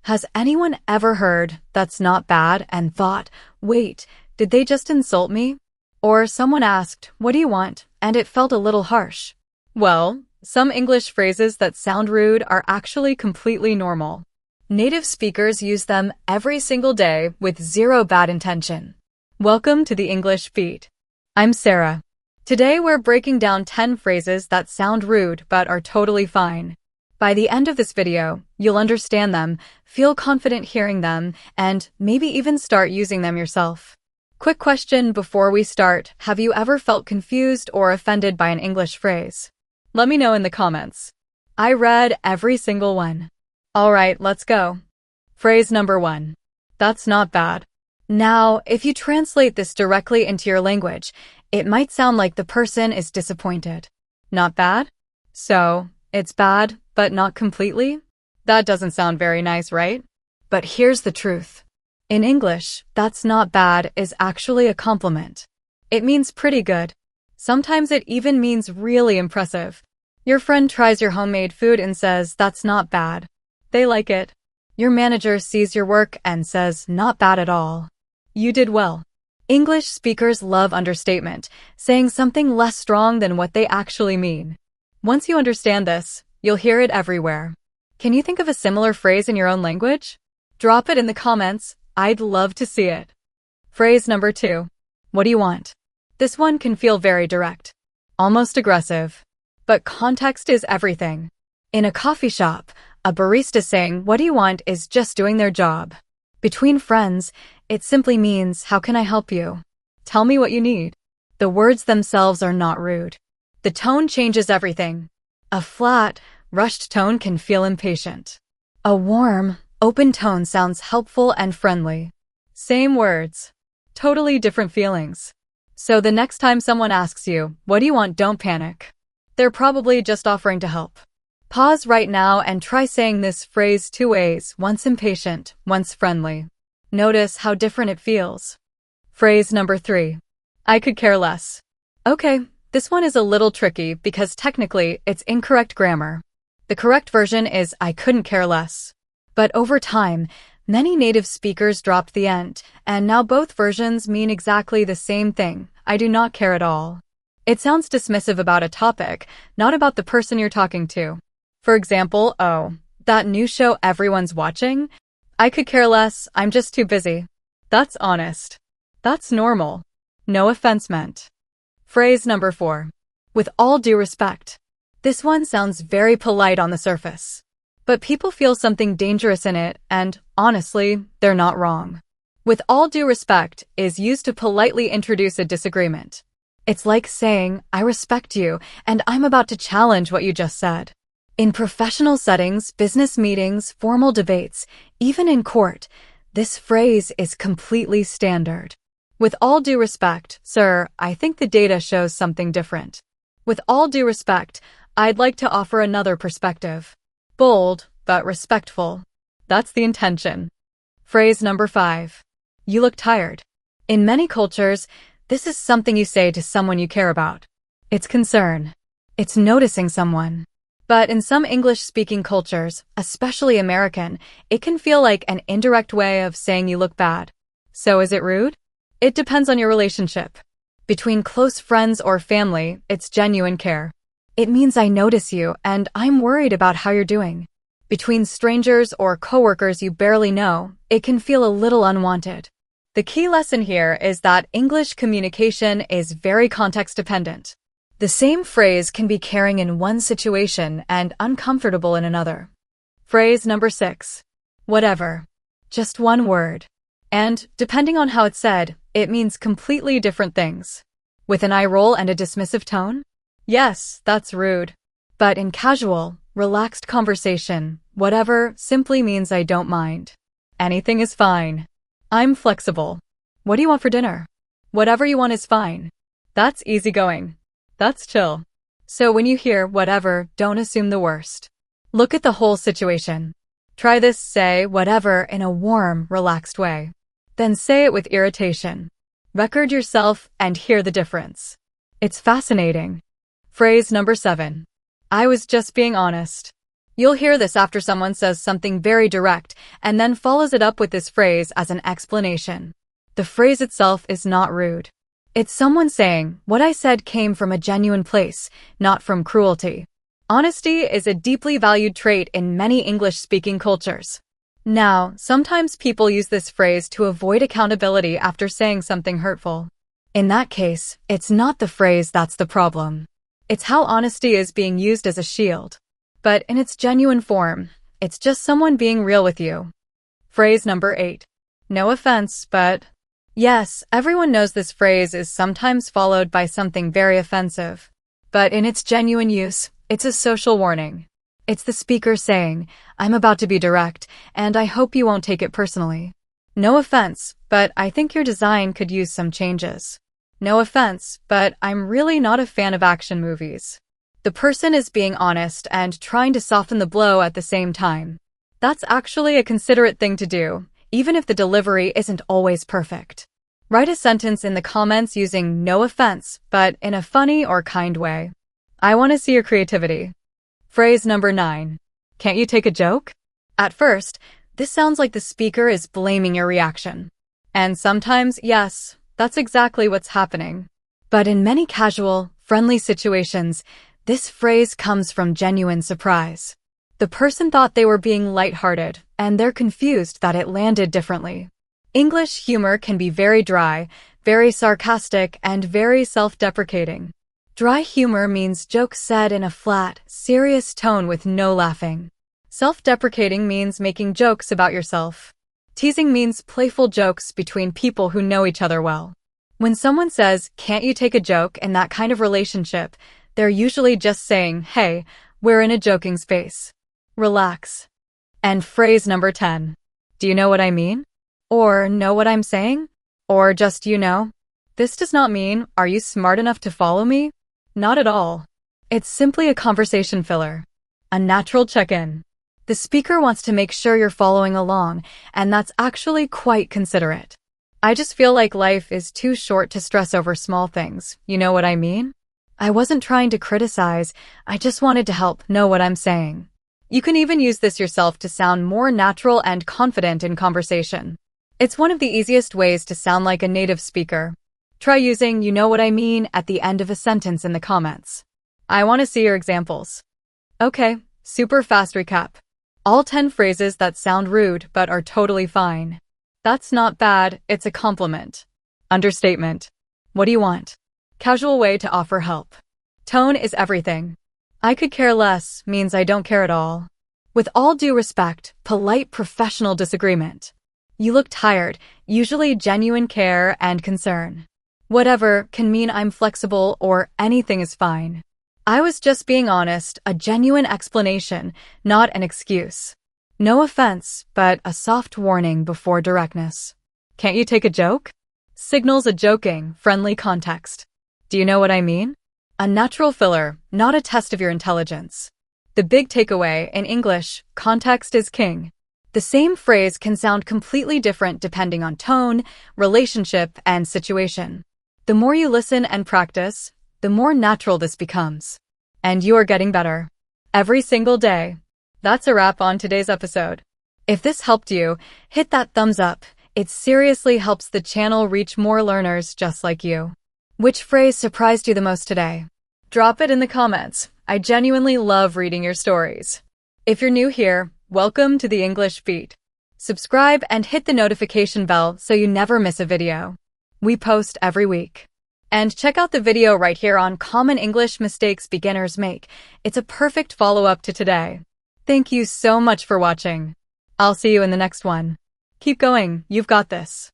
Has anyone ever heard "that's not bad" and thought, wait, did they just insult me? Or someone asked, what do you want? And it felt a little harsh. Well, some English phrases that sound rude are actually completely normal. Native speakers use them every single day with zero bad intention. Welcome to the English Beat. I'm Sarah. Today we're breaking down 10 phrases that sound rude but are totally fine. By the end of this video, you'll understand them, feel confident hearing them, and maybe even start using them yourself. Quick question before we start, have you ever felt confused or offended by an English phrase? Let me know in the comments. I read every single one. Alright, let's go. Phrase number 1. That's not bad. Now, if you translate this directly into your language, it might sound like the person is disappointed. Not bad? So, it's bad, but not completely? That doesn't sound very nice, right? But here's the truth. In English, that's not bad is actually a compliment. It means pretty good. Sometimes it even means really impressive. Your friend tries your homemade food and says, that's not bad. They like it. Your manager sees your work and says, not bad at all. You did well. English speakers love understatement, saying something less strong than what they actually mean. Once you understand this, you'll hear it everywhere. Can you think of a similar phrase in your own language? Drop it in the comments. I'd love to see it. Phrase number 2. What do you want? This one can feel very direct, almost aggressive. But context is everything. In a coffee shop, a barista saying, what do you want, is just doing their job. Between friends, it simply means, how can I help you? Tell me what you need. The words themselves are not rude. The tone changes everything. A flat, rushed tone can feel impatient. A warm, open tone sounds helpful and friendly. Same words, totally different feelings. So the next time someone asks you, what do you want, don't panic. They're probably just offering to help. Pause right now and try saying this phrase 2 ways, once impatient, once friendly. Notice how different it feels. Phrase number 3. I could care less. Okay, this one is a little tricky because technically it's incorrect grammar. The correct version is I couldn't care less. But over time, many native speakers dropped the end, and now both versions mean exactly the same thing. I do not care at all. It sounds dismissive about a topic, not about the person you're talking to. For example, oh, that new show everyone's watching? I could care less, I'm just too busy. That's honest. That's normal. No offense meant. Phrase number 4. With all due respect. This one sounds very polite on the surface. But people feel something dangerous in it, and, honestly, they're not wrong. With all due respect is used to politely introduce a disagreement. It's like saying, I respect you, and I'm about to challenge what you just said. In professional settings, business meetings, formal debates, even in court, this phrase is completely standard. With all due respect, sir, I think the data shows something different. With all due respect, I'd like to offer another perspective. Bold, but respectful. That's the intention. Phrase number 5. You look tired. In many cultures, this is something you say to someone you care about. It's concern. It's noticing someone. But in some English-speaking cultures, especially American, it can feel like an indirect way of saying you look bad. So is it rude? It depends on your relationship. Between close friends or family, it's genuine care. It means I notice you and I'm worried about how you're doing. Between strangers or coworkers you barely know, it can feel a little unwanted. The key lesson here is that English communication is very context-dependent. The same phrase can be caring in one situation and uncomfortable in another. Phrase number 6. Whatever. Just one word. And, depending on how it's said, it means completely different things. With an eye roll and a dismissive tone? Yes, that's rude. But in casual, relaxed conversation, whatever simply means I don't mind. Anything is fine. I'm flexible. What do you want for dinner? Whatever you want is fine. That's easygoing. That's chill. So when you hear whatever, don't assume the worst. Look at the whole situation. Try this, say whatever in a warm, relaxed way. Then say it with irritation. Record yourself and hear the difference. It's fascinating. Phrase number 7. I was just being honest. You'll hear this after someone says something very direct and then follows it up with this phrase as an explanation. The phrase itself is not rude. It's someone saying, what I said came from a genuine place, not from cruelty. Honesty is a deeply valued trait in many English-speaking cultures. Now, sometimes people use this phrase to avoid accountability after saying something hurtful. In that case, it's not the phrase that's the problem. It's how honesty is being used as a shield. But in its genuine form, it's just someone being real with you. Phrase number 8. No offense, but... Yes, everyone knows this phrase is sometimes followed by something very offensive. But in its genuine use, it's a social warning. It's the speaker saying, I'm about to be direct, and I hope you won't take it personally. No offense, but I think your design could use some changes. No offense, but I'm really not a fan of action movies. The person is being honest and trying to soften the blow at the same time. That's actually a considerate thing to do, even if the delivery isn't always perfect. Write a sentence in the comments using no offense, but in a funny or kind way. I want to see your creativity. Phrase number 9. Can't you take a joke? At first, this sounds like the speaker is blaming your reaction. And sometimes, yes, that's exactly what's happening. But in many casual, friendly situations, this phrase comes from genuine surprise. The person thought they were being lighthearted, and they're confused that it landed differently. English humor can be very dry, very sarcastic, and very self-deprecating. Dry humor means jokes said in a flat, serious tone with no laughing. Self-deprecating means making jokes about yourself. Teasing means playful jokes between people who know each other well. When someone says, can't you take a joke in that kind of relationship, they're usually just saying, hey, we're in a joking space. Relax. And phrase number 10. Do you know what I mean? Or know what I'm saying? Or just you know? This does not mean, are you smart enough to follow me? Not at all. It's simply a conversation filler. A natural check-in. The speaker wants to make sure you're following along, and that's actually quite considerate. I just feel like life is too short to stress over small things, you know what I mean? I wasn't trying to criticize, I just wanted to help know what I'm saying. You can even use this yourself to sound more natural and confident in conversation. It's one of the easiest ways to sound like a native speaker. Try using you know what I mean at the end of a sentence in the comments. I want to see your examples. Okay, super fast recap. All 10 phrases that sound rude but are totally fine. That's not bad, it's a compliment. Understatement. What do you want? Casual way to offer help. Tone is everything. I could care less means I don't care at all. With all due respect, polite professional disagreement. You look tired, usually genuine care and concern. Whatever can mean I'm flexible or anything is fine. I was just being honest, a genuine explanation, not an excuse. No offense, but a soft warning before directness. Can't you take a joke? Signals a joking, friendly context. Do you know what I mean? A natural filler, not a test of your intelligence. The big takeaway in English, context is king. The same phrase can sound completely different depending on tone, relationship, and situation. The more you listen and practice, the more natural this becomes. And you are getting better. Every single day. That's a wrap on today's episode. If this helped you, hit that thumbs up. It seriously helps the channel reach more learners just like you. Which phrase surprised you the most today? Drop it in the comments. I genuinely love reading your stories. If you're new here, welcome to the English Beat. Subscribe and hit the notification bell so you never miss a video. We post every week. And check out the video right here on common English mistakes beginners make. It's a perfect follow-up to today. Thank you so much for watching. I'll see you in the next one. Keep going, you've got this.